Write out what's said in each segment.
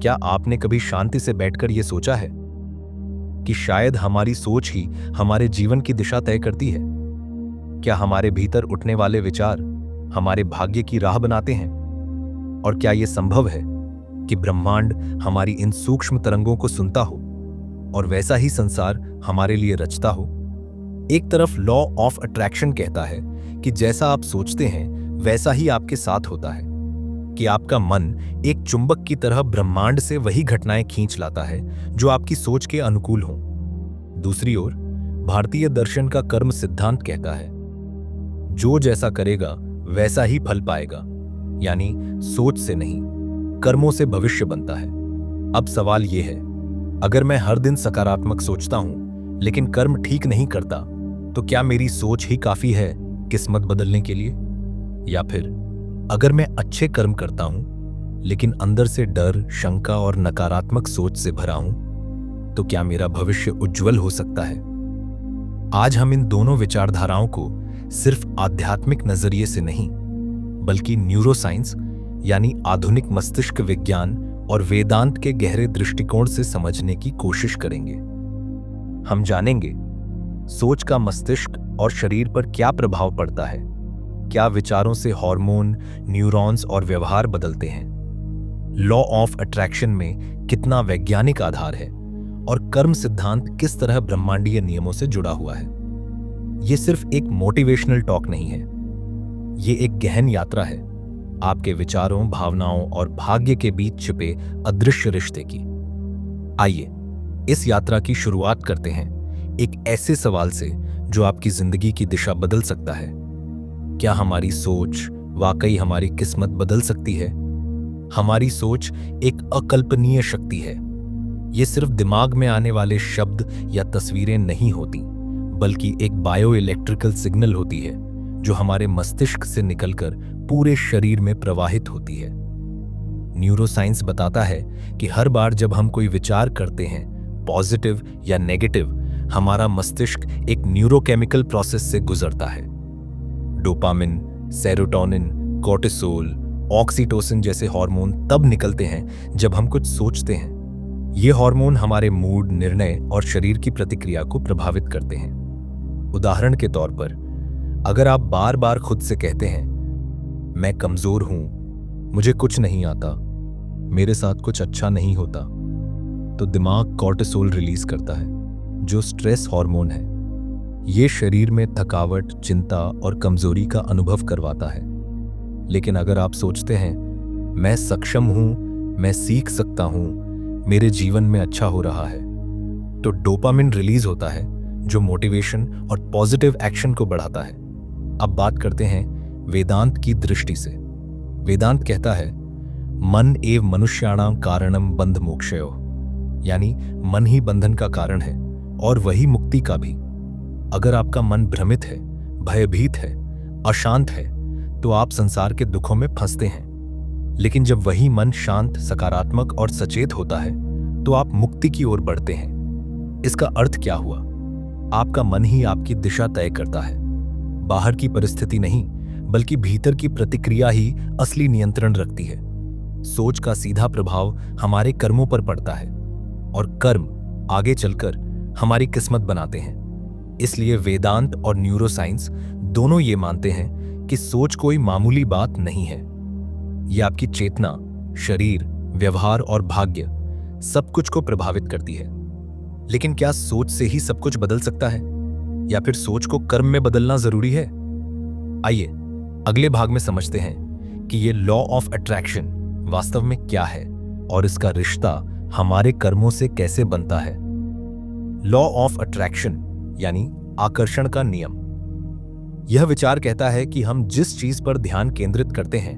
क्या आपने कभी शांति से बैठकर यह सोचा है कि शायद हमारी सोच ही हमारे जीवन की दिशा तय करती है? क्या हमारे भीतर उठने वाले विचार हमारे भाग्य की राह बनाते हैं? और क्या यह संभव है कि ब्रह्मांड हमारी इन सूक्ष्म तरंगों को सुनता हो और वैसा ही संसार हमारे लिए रचता हो? एक तरफ लॉ ऑफ अट्रैक्शन कहता है कि जैसा आप सोचते हैं वैसा ही आपके साथ होता है, कि आपका मन एक चुंबक की तरह ब्रह्मांड से वही घटनाएं खींच लाता है जो आपकी सोच के अनुकूल हों। दूसरी ओर भारतीय दर्शन का कर्म सिद्धांत कहता है जो जैसा करेगा वैसा ही फल पाएगा, यानी सोच से नहीं कर्मों से भविष्य बनता है। अब सवाल यह है, अगर मैं हर दिन सकारात्मक सोचता हूं लेकिन कर्म ठीक नहीं करता, तो क्या मेरी सोच ही काफी है किस्मत बदलने के लिए? या फिर अगर मैं अच्छे कर्म करता हूं लेकिन अंदर से डर, शंका और नकारात्मक सोच से भरा हूं, तो क्या मेरा भविष्य उज्जवल हो सकता है? आज हम इन दोनों विचारधाराओं को सिर्फ आध्यात्मिक नजरिए से नहीं, बल्कि न्यूरोसाइंस यानी आधुनिक मस्तिष्क विज्ञान और वेदांत के गहरे दृष्टिकोण से समझने की कोशिश करेंगे। हम जानेंगे सोच का मस्तिष्क और शरीर पर क्या प्रभाव पड़ता है, क्या विचारों से हार्मोन, न्यूरॉन्स और व्यवहार बदलते हैं, लॉ ऑफ अट्रैक्शन में कितना वैज्ञानिक आधार है और कर्म सिद्धांत किस तरह ब्रह्मांडीय नियमों से जुड़ा हुआ है। यह सिर्फ एक मोटिवेशनल टॉक नहीं है, यह एक गहन यात्रा है आपके विचारों, भावनाओं और भाग्य के बीच छिपे अदृश्य रिश्ते की। आइए इस यात्रा की शुरुआत करते हैं एक ऐसे सवाल से जो आपकी जिंदगी की दिशा बदल सकता है। क्या हमारी सोच वाकई हमारी किस्मत बदल सकती है? हमारी सोच एक अकल्पनीय शक्ति है। ये सिर्फ दिमाग में आने वाले शब्द या तस्वीरें नहीं होती, बल्कि एक बायो इलेक्ट्रिकल सिग्नल होती है जो हमारे मस्तिष्क से निकलकर पूरे शरीर में प्रवाहित होती है। न्यूरोसाइंस बताता है कि हर बार जब हम कोई विचार करते हैं, पॉजिटिव या नेगेटिव, हमारा मस्तिष्क एक न्यूरोकेमिकल प्रोसेस से गुजरता है। डोपामिन, सेरोटोनिन, कोर्टिसोल, ऑक्सीटोसिन जैसे हार्मोन तब निकलते हैं जब हम कुछ सोचते हैं। ये हार्मोन हमारे मूड, निर्णय और शरीर की प्रतिक्रिया को प्रभावित करते हैं। उदाहरण के तौर पर, अगर आप बार बार खुद से कहते हैं मैं कमजोर हूं, मुझे कुछ नहीं आता, मेरे साथ कुछ अच्छा नहीं होता, तो दिमाग कोर्टिसोल रिलीज करता है जो स्ट्रेस हार्मोन है। ये शरीर में थकावट, चिंता और कमजोरी का अनुभव करवाता है। लेकिन अगर आप सोचते हैं मैं सक्षम हूं, मैं सीख सकता हूं, मेरे जीवन में अच्छा हो रहा है, तो डोपामिन रिलीज होता है जो मोटिवेशन और पॉजिटिव एक्शन को बढ़ाता है। अब बात करते हैं वेदांत की दृष्टि से। वेदांत कहता है मन एव मनुष्याणां कारणम बंध मोक्षयो, यानी मन ही बंधन का कारण है और वही मुक्ति का भी। अगर आपका मन भ्रमित है, भयभीत है, अशांत है, तो आप संसार के दुखों में फंसते हैं। लेकिन जब वही मन शांत, सकारात्मक और सचेत होता है, तो आप मुक्ति की ओर बढ़ते हैं। इसका अर्थ क्या हुआ? आपका मन ही आपकी दिशा तय करता है। बाहर की परिस्थिति नहीं, बल्कि भीतर की प्रतिक्रिया ही असली नियंत्रण रखती है। सोच का सीधा प्रभाव हमारे कर्मों पर पड़ता है और कर्म आगे चलकर हमारी किस्मत बनाते हैं। इसलिए वेदांत और न्यूरोसाइंस दोनों ये मानते हैं कि सोच कोई मामूली बात नहीं है। यह आपकी चेतना, शरीर, व्यवहार और भाग्य सब कुछ को प्रभावित करती है। लेकिन क्या सोच से ही सब कुछ बदल सकता है, या फिर सोच को कर्म में बदलना जरूरी है? आइए अगले भाग में समझते हैं कि यह लॉ ऑफ अट्रैक्शन वास्तव में क्या है और इसका रिश्ता हमारे कर्मों से कैसे बनता है। लॉ ऑफ अट्रैक्शन यानी आकर्षण का नियम। यह विचार कहता है कि हम जिस चीज पर ध्यान केंद्रित करते हैं,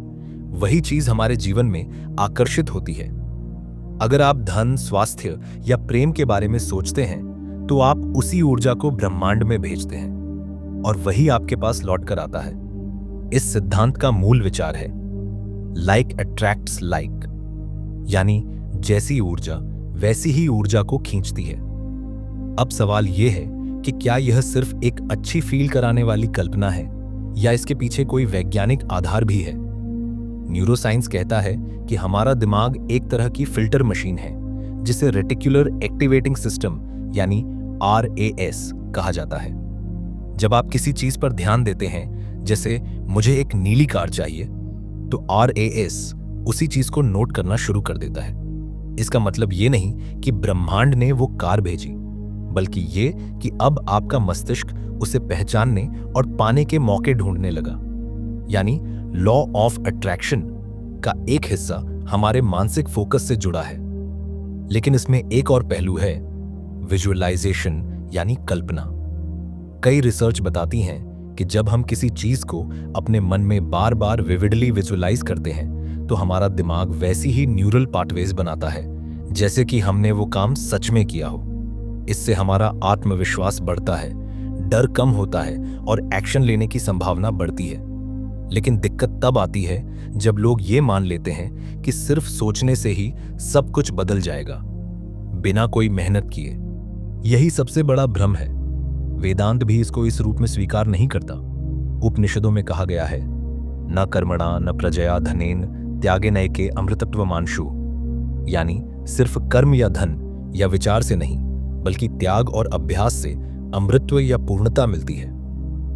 वही चीज हमारे जीवन में आकर्षित होती है। अगर आप धन, स्वास्थ्य या प्रेम के बारे में सोचते हैं, तो आप उसी ऊर्जा को ब्रह्मांड में भेजते हैं और वही आपके पास लौट कर आता है। इस सिद्धांत का मूल विचार है लाइक अट्रैक्ट्स लाइक, यानी जैसी ऊर्जा वैसी ही ऊर्जा को खींचती है। अब सवाल यह है कि क्या यह सिर्फ एक अच्छी फील कराने वाली कल्पना है, या इसके पीछे कोई वैज्ञानिक आधार भी है? न्यूरोसाइंस कहता है कि हमारा दिमाग एक तरह की फिल्टर मशीन है जिसे रेटिकुलर एक्टिवेटिंग सिस्टम यानी RAS कहा जाता है। जब आप किसी चीज पर ध्यान देते हैं, जैसे मुझे एक नीली कार चाहिए, तो RAS उसी चीज को नोट करना शुरू कर देता है। इसका मतलब ये नहीं कि ब्रह्मांड ने वो कार भेजी, बल्कि ये कि अब आपका मस्तिष्क उसे पहचानने और पाने के मौके ढूंढने लगा। यानी लॉ ऑफ अट्रैक्शन का एक हिस्सा हमारे मानसिक फोकस से जुड़ा है। लेकिन इसमें एक और पहलू है, विजुअलाइजेशन यानी कल्पना। कई रिसर्च बताती हैं कि जब हम किसी चीज को अपने मन में बार बार विविडली विजुअलाइज करते हैं तो हमारा दिमाग वैसी ही न्यूरल पाथवेज बनाता है जैसे कि हमने वो काम सच में किया हो। इससे हमारा आत्मविश्वास बढ़ता है, डर कम होता है और एक्शन लेने की संभावना बढ़ती है। लेकिन दिक्कत तब आती है जब लोग ये मान लेते हैं कि सिर्फ सोचने से ही सब कुछ बदल जाएगा, बिना कोई मेहनत किए। यही सबसे बड़ा भ्रम है। वेदांत भी इसको इस रूप में स्वीकार नहीं करता। उपनिषदों में कहा गया है, न कर्मणा न प्रजया धनेन त्यागे नैके अमृतत्वमांशु, यानी सिर्फ कर्म या धन या विचार से नहीं, बल्कि त्याग और अभ्यास से अमृतत्व या पूर्णता मिलती है।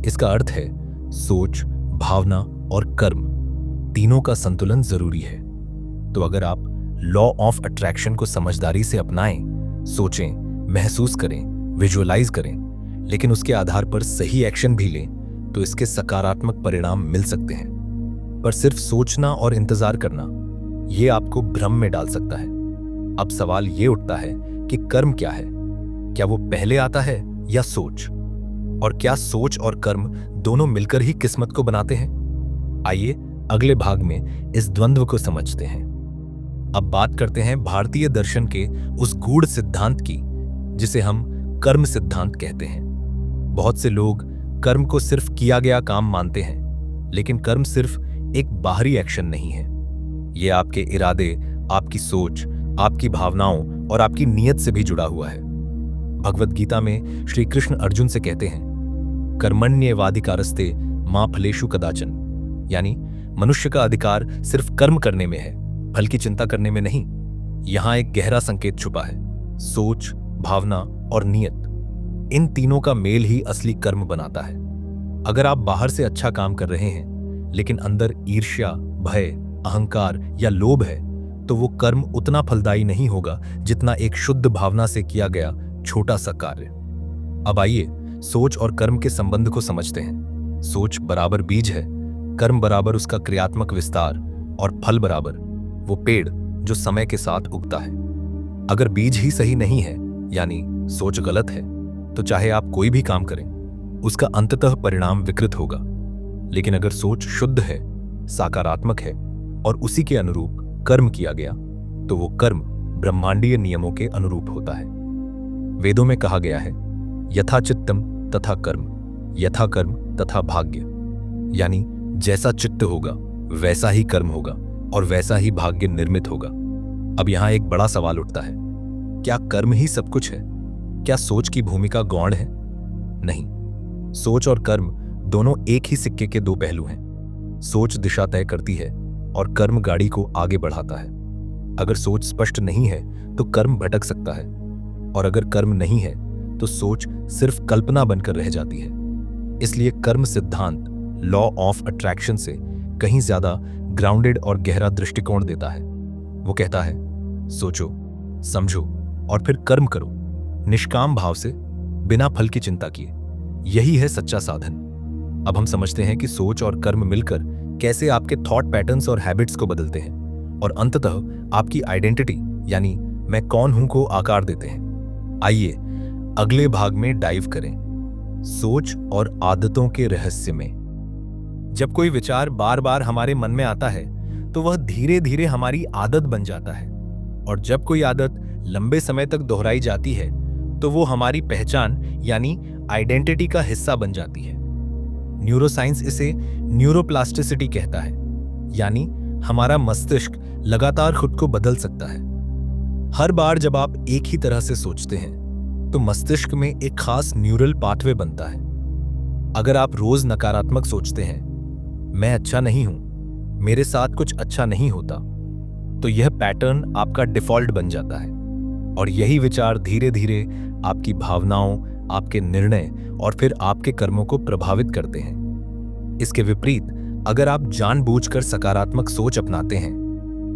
इसका अर्थ है सोच, भावना और कर्म तीनों का संतुलन जरूरी है। तो अगर आप लॉ ऑफ अट्रैक्शन को समझदारी से अपनाएं, सोचें, महसूस करें, विजुअलाइज करें, लेकिन उसके आधार पर सही एक्शन भी लें, तो इसके सकारात्मक परिणाम मिल सकते हैं। पर सिर्फ सोचना और इंतजार करना, यह आपको भ्रम में डाल सकता है। अब सवाल ये उठता है कि कर्म क्या है? क्या वो पहले आता है या सोच? और क्या सोच और कर्म दोनों मिलकर ही किस्मत को बनाते हैं? आइए अगले भाग में इस द्वंद्व को समझते हैं। अब बात करते हैं भारतीय दर्शन के उस गूढ़ सिद्धांत की जिसे हम कर्म सिद्धांत कहते हैं। बहुत से लोग कर्म को सिर्फ किया गया काम मानते हैं, लेकिन कर्म सिर्फ एक बाहरी एक्शन नहीं है। यह आपके इरादे, आपकी सोच, आपकी भावनाओं और आपकी नीयत से भी जुड़ा हुआ है। भगवद गीता में श्री कृष्ण अर्जुन से कहते हैं, कर्मण्येवाधिकारस्ते मा फलेषु कदाचन, यानी मनुष्य का अधिकार सिर्फ कर्म करने में है, फल की चिंता करने में नहीं। यहां एक गहरा संकेत छुपा है। सोच, भावना और नियत, इन तीनों का मेल ही असली कर्म बनाता है। अगर आप बाहर से अच्छा काम कर रहे हैं लेकिन अंदर ईर्ष्या, भय, अहंकार या लोभ है, तो वो कर्म उतना फलदायी नहीं होगा जितना एक शुद्ध भावना से किया गया छोटा सा कार्य। अब आइए सोच और कर्म के संबंध को समझते हैं। सोच बराबर बीज है, कर्म बराबर उसका क्रियात्मक विस्तार और फल बराबर वो पेड़ जो समय के साथ उगता है। अगर बीज ही सही नहीं है, यानी सोच गलत है, तो चाहे आप कोई भी काम करें, उसका अंततः परिणाम विकृत होगा। लेकिन अगर सोच शुद्ध है, सकारात्मक है और उसी के अनुरूप कर्म किया गया, तो वो कर्म ब्रह्मांडीय नियमों के अनुरूप होता है। वेदों में कहा गया है, यथा चित्तम तथा कर्म, यथा कर्म तथा भाग्य, यानी जैसा चित्त होगा वैसा ही कर्म होगा और वैसा ही भाग्य निर्मित होगा। अब यहां एक बड़ा सवाल उठता है, क्या कर्म ही सब कुछ है? क्या सोच की भूमिका गौण है? नहीं, सोच और कर्म दोनों एक ही सिक्के के दो पहलू हैं। सोच दिशा तय करती है और कर्म गाड़ी को आगे बढ़ाता है। अगर सोच स्पष्ट नहीं है तो कर्म भटक सकता है, और अगर कर्म नहीं है तो सोच सिर्फ कल्पना बनकर रह जाती है। इसलिए कर्म सिद्धांत लॉ ऑफ अट्रैक्शन से कहीं ज्यादा ग्राउंडेड और गहरा दृष्टिकोण देता है। वो कहता है, सोचो, समझो और फिर कर्म करो, निष्काम भाव से, बिना फल की चिंता किए। यही है सच्चा साधन। अब हम समझते हैं कि सोच और कर्म मिलकर कैसे आपके थॉट पैटर्न्स और हैबिट्स को बदलते हैं और अंततः आपकी आइडेंटिटी यानी मैं कौन हूं को आकार देते हैं। आइए अगले भाग में डाइव करें, सोच और आदतों के रहस्य में। जब कोई विचार बार बार हमारे मन में आता है तो वह धीरे धीरे हमारी आदत बन जाता है, और जब कोई आदत लंबे समय तक दोहराई जाती है तो वो हमारी पहचान यानी आइडेंटिटी का हिस्सा बन जाती है। न्यूरोसाइंस इसे न्यूरोप्लास्टिसिटी कहता है, यानी हमारा मस्तिष्क लगातार खुद को बदल सकता है। हर बार जब आप एक ही तरह से सोचते हैं तो मस्तिष्क में एक खास न्यूरल पाथवे बनता है। अगर आप रोज नकारात्मक सोचते हैं, मैं अच्छा नहीं हूं, मेरे साथ कुछ अच्छा नहीं होता, तो यह पैटर्न आपका डिफॉल्ट बन जाता है और यही विचार धीरे धीरे आपकी भावनाओं, आपके निर्णय और फिर आपके कर्मों को प्रभावित करते हैं। इसके विपरीत, अगर आप जानबूझकर सकारात्मक सोच अपनाते हैं,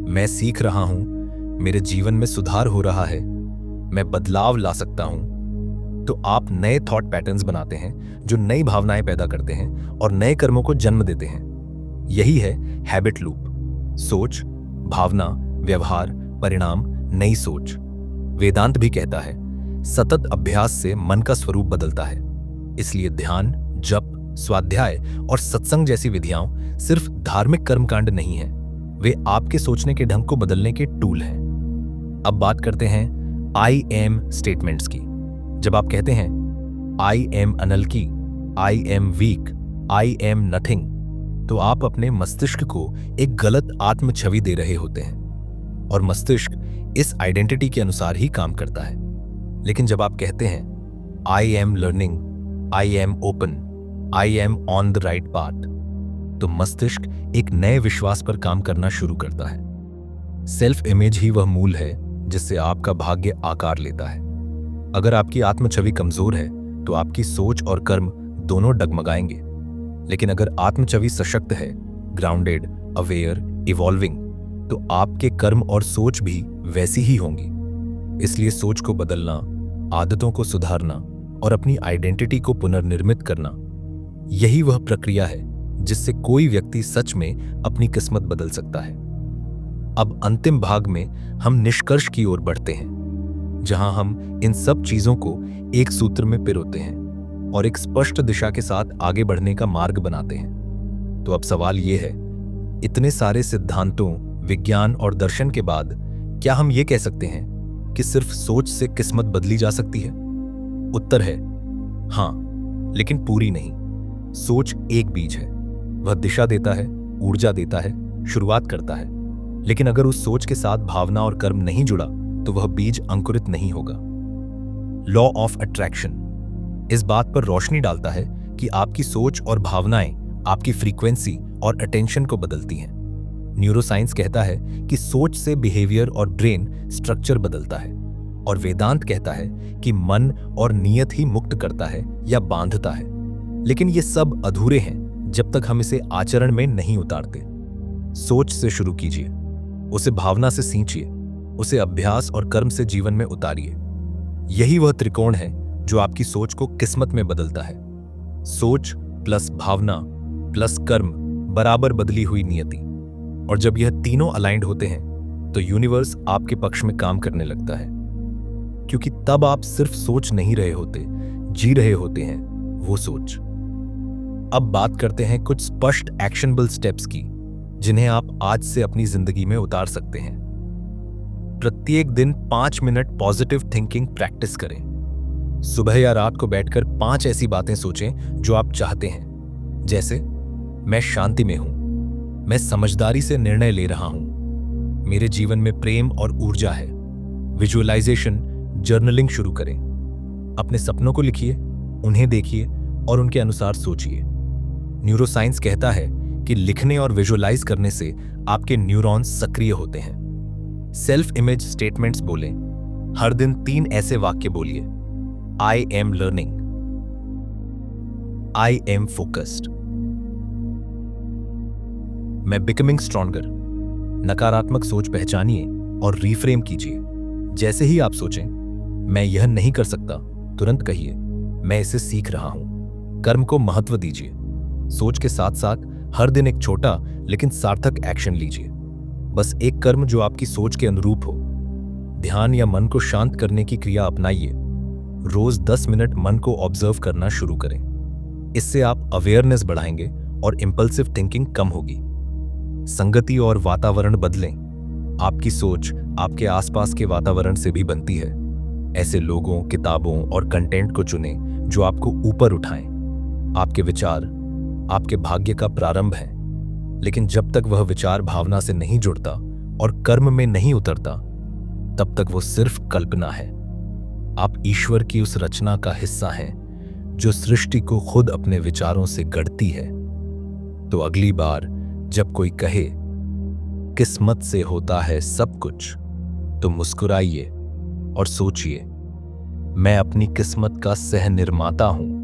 मैं सीख रहा हूं, मेरे जीवन में सुधार हो रहा है, मैं बदलाव ला सकता हूं, तो आप नए थॉट पैटर्न्स बनाते हैं जो नई भावनाएं पैदा करते हैं और नए कर्मों को जन्म देते हैं। यही है हैबिट लूप। सोच, भावना, व्यवहार, परिणाम, नई सोच। वेदांत भी कहता है, सतत अभ्यास से मन का स्वरूप बदलता है। इसलिए ध्यान, जप, स्वाध्याय और सत्संग जैसी विधियां सिर्फ धार्मिक कर्मकांड नहीं है, वे आपके सोचने के ढंग को बदलने के टूल हैं। अब बात करते हैं आई एम स्टेटमेंट्स की। जब आप कहते हैं I am unlucky, I am weak, I am nothing, तो आप अपने मस्तिष्क को एक गलत आत्म छवि दे रहे होते हैं और मस्तिष्क इस आइडेंटिटी के अनुसार ही काम करता है। लेकिन जब आप कहते हैं I am learning, I am open, I am on the right path, तो मस्तिष्क एक नए विश्वास पर काम करना शुरू करता है। सेल्फ इमेज ही वह मूल है जिससे आपका भाग्य आकार लेता है। अगर आपकी आत्म छवि कमजोर है तो आपकी सोच और कर्म दोनों डगमगाएंगे। लेकिन अगर आत्म छवि सशक्त है, ग्राउंडेड, अवेयर, इवॉल्विंग, तो आपके कर्म और सोच भी वैसी ही होंगी। इसलिए सोच को बदलना, आदतों को सुधारना और अपनी आइडेंटिटी को पुनर्निर्मित करना, यही वह प्रक्रिया है जिससे कोई व्यक्ति सच में अपनी किस्मत बदल सकता है। अब अंतिम भाग में हम निष्कर्ष की ओर बढ़ते हैं, जहां हम इन सब चीजों को एक सूत्र में पिरोते हैं और एक स्पष्ट दिशा के साथ आगे बढ़ने का मार्ग बनाते हैं। तो अब सवाल यह है, इतने सारे सिद्धांतों, विज्ञान और दर्शन के बाद क्या हम ये कह सकते हैं कि सिर्फ सोच से किस्मत बदली जा सकती है? उत्तर है हां, लेकिन पूरी नहीं। सोच एक बीज है, वह दिशा देता है, ऊर्जा देता है, शुरुआत करता है। लेकिन अगर उस सोच के साथ भावना और कर्म नहीं जुड़ा तो वह बीज अंकुरित नहीं होगा। लॉ ऑफ अट्रैक्शन इस बात पर रोशनी डालता है कि आपकी सोच और भावनाएं आपकी फ्रीक्वेंसी और अटेंशन को बदलती हैं। न्यूरोसाइंस कहता है कि सोच से बिहेवियर और ब्रेन स्ट्रक्चर बदलता है, और वेदांत कहता है कि मन और नियत ही मुक्त करता है या बांधता है। लेकिन ये सब अधूरे हैं जब तक हम इसे आचरण में नहीं उतारते। सोच से शुरू कीजिए, उसे भावना से सींचिए, उसे अभ्यास और कर्म से जीवन में उतारिए। यही वह त्रिकोण है जो आपकी सोच को किस्मत में बदलता है। सोच प्लस भावना प्लस कर्म बराबर बदली हुई नियति। और जब यह तीनों अलाइंड होते हैं तो यूनिवर्स आपके पक्ष में काम करने लगता है, क्योंकि तब आप सिर्फ सोच नहीं रहे होते, जी रहे होते हैं वो सोच। अब बात करते हैं कुछ स्पष्ट एक्शनेबल स्टेप्स की, जिन्हें आप आज से अपनी जिंदगी में उतार सकते हैं। प्रत्येक दिन 5 मिनट पॉजिटिव थिंकिंग प्रैक्टिस करें। सुबह या रात को बैठकर 5 ऐसी बातें सोचें जो आप चाहते हैं, जैसे मैं शांति में हूं, मैं समझदारी से निर्णय ले रहा हूं, मेरे जीवन में प्रेम और ऊर्जा है। विजुअलाइजेशन, जर्नलिंग शुरू करें। अपने सपनों को लिखिए, उन्हें देखिए और उनके अनुसार सोचिए। न्यूरोसाइंस कहता है कि लिखने और विजुअलाइज करने से आपके न्यूरॉन्स सक्रिय होते हैं। सेल्फ इमेज स्टेटमेंट्स बोलें। हर दिन 3 ऐसे वाक्य बोलिए। I am learning, I am focused, मैं बिकमिंग स्ट्रॉन्गर। नकारात्मक सोच पहचानिए और रीफ्रेम कीजिए। जैसे ही आप सोचें मैं यह नहीं कर सकता, तुरंत कहिए मैं इसे सीख रहा हूं। कर्म को महत्व दीजिए। सोच के साथ साथ हर दिन एक छोटा लेकिन सार्थक एक्शन लीजिए। बस एक कर्म जो आपकी सोच के अनुरूप हो। ध्यान या मन को शांत करने की क्रिया अपनाइए। रोज 10 मिनट मन को ऑब्जर्व करना शुरू करें। इससे आप अवेयरनेस बढ़ाएंगे और इंपल्सिव थिंकिंग कम होगी। संगति और वातावरण बदलें। आपकी सोच आपके आसपास के वातावरण से भी बनती है। ऐसे लोगों, किताबों और कंटेंट को चुनें जो आपको ऊपर उठाएं। आपके विचार आपके भाग्य का प्रारंभ है, लेकिन जब तक वह विचार भावना से नहीं जुड़ता और कर्म में नहीं उतरता, तब तक वो सिर्फ कल्पना है। आप ईश्वर की उस रचना का हिस्सा हैं जो सृष्टि को खुद अपने विचारों से गढ़ती है। तो अगली बार जब कोई कहे किस्मत से होता है सब कुछ, तो मुस्कुराइए और सोचिए, मैं अपनी किस्मत का सह निर्माता हूं।